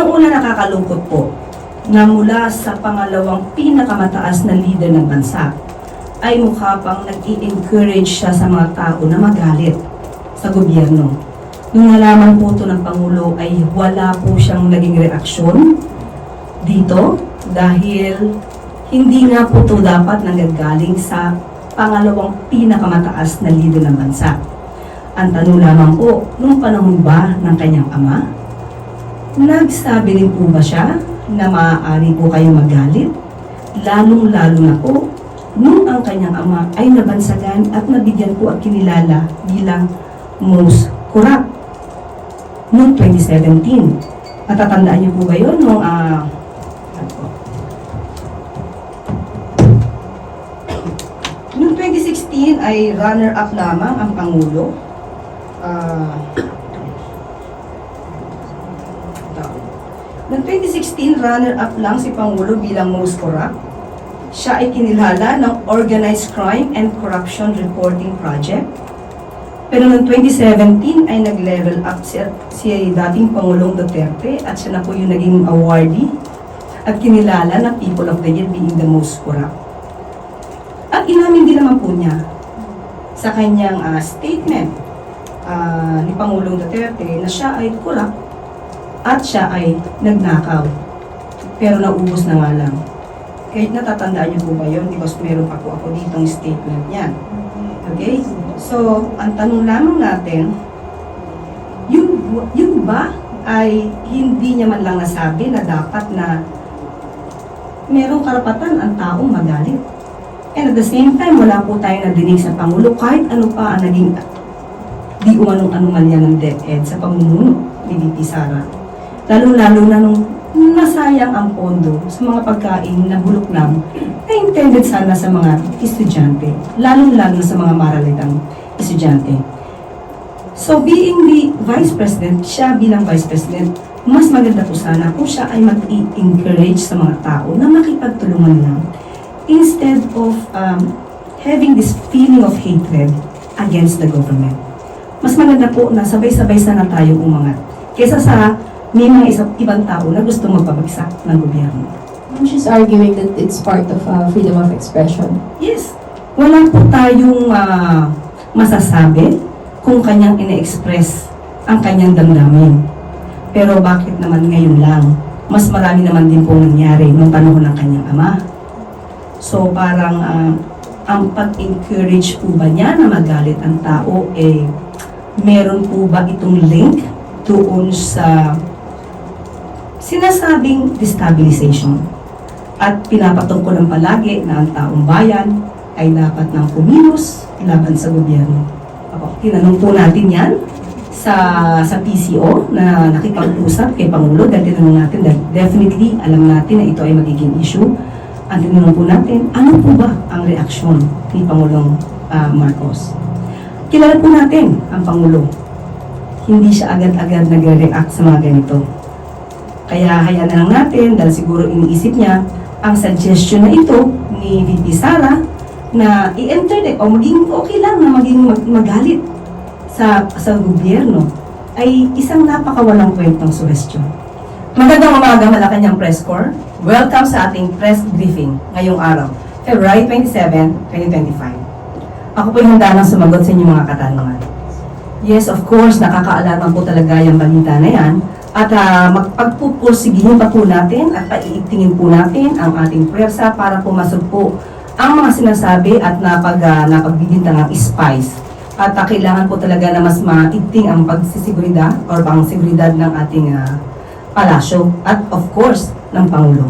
Unang-una, nakakalungkot po na mula sa pangalawang pinakamataas na leader ng bansa ay mukha pang nag-i-encourage siya sa mga tao na magalit sa gobyerno. Nung nalaman po ito ng Pangulo ay wala po siyang naging reaksyon dito dahil hindi nga po ito dapat nanggagaling sa pangalawang pinakamataas na leader ng bansa. Ang tanong lamang po, nung panahon ba ng kanyang ama, nagsabi rin po ba siya na maaari po kayong magalit? Lalong-lalo na po nung ang kanyang ama ay nabansagan at nabigyan po at kinilala bilang most corrupt noong 2017. Matatandaan niyo po ba yun? Noong 2016 ay runner-up lamang ang Pangulo. Noong 2016, runner-up lang si Pangulo bilang most corrupt. Siya ay kinilala ng Organized Crime and Corruption Reporting Project. Pero noong 2017 ay nag-level up si dating Pangulong Duterte at siya na po yung naging awardee at kinilala na People of the Year being the most corrupt. At inamin din naman po niya sa kanyang statement ni Pangulong Duterte na siya ay corrupt at siya ay nagnakaw. Pero naubos na nga lang. Kahit natatandaan niyo po ba yun? Because meron pa po ako ditong statement niyan. Okay? So, ang tanong lamang natin, yun ba ay hindi niya man lang nasabi na dapat na merong karapatan ang taong magalit. And at the same time, wala po tayong nadinig sa Pangulo kahit ano pa ang naging di umanong anomalya ng DepEd sa pamumuno ni VP Sara. Lalo-lalo na nung nasayang ang pondo sa mga pagkain na bulok lang na intended sana sa mga estudyante, lalo-lalo sa mga maralitang estudyante. So being the Vice President, siya bilang Vice President, mas maganda po sana kung siya ay mag-encourage sa mga tao na makipagtulungan lang instead of having this feeling of hatred against the government. Mas maganda po na sabay-sabay sana tayo umangat kaysa sa may mga ibang tao na gusto magpabagsak ng gobyerno. She's arguing that it's part of freedom of expression. Yes. Wala po tayong masasabi kung kanyang ine-express ang kanyang damdamin. Pero bakit naman ngayon lang? Mas marami naman din pong nangyari noong panahon ng kanyang ama. So parang ang pag-encourage po ba niya na magalit ang tao, meron po ba itong link doon sa sinasabing destabilization? At pinapatungkol ng palagi na ang taong bayan ay dapat nang kumilos laban sa gobyerno. Tinanong po natin yan sa PCO na nakipag-usap kay Pangulo dahil tinanong natin dahil definitely alam natin na ito ay magiging issue. Ang tinanong po natin, ano po ba ang reaksyon ni Pangulong Marcos? Kilala po natin ang Pangulo. Hindi siya agad-agad nagre-react sa mga ganito. Kaya hayaan na lang natin dahil siguro iniisip niya ang suggestion na ito ni VP Sara na i-entertain o maging okay lang na maging magalit sa gobyerno ay isang napakawalang kwentong suggestion. Magandang umaga, Malacanang Press Corps. Welcome sa ating press briefing ngayong araw, February 27, 2025. Ako po yung handa nang sumagot sa inyong mga katanungan. Yes, of course, nakakaalarman po talaga yung balita na yan. At magpagpupursigihin pa po natin at paiitingin po natin ang ating pwersa para pumasok po ang mga sinasabi at napagbibintang ng spies. At kailangan po talaga na mas maigting ang pagsisiguridad o pang-seguridad ng ating palasyo at of course ng Pangulo.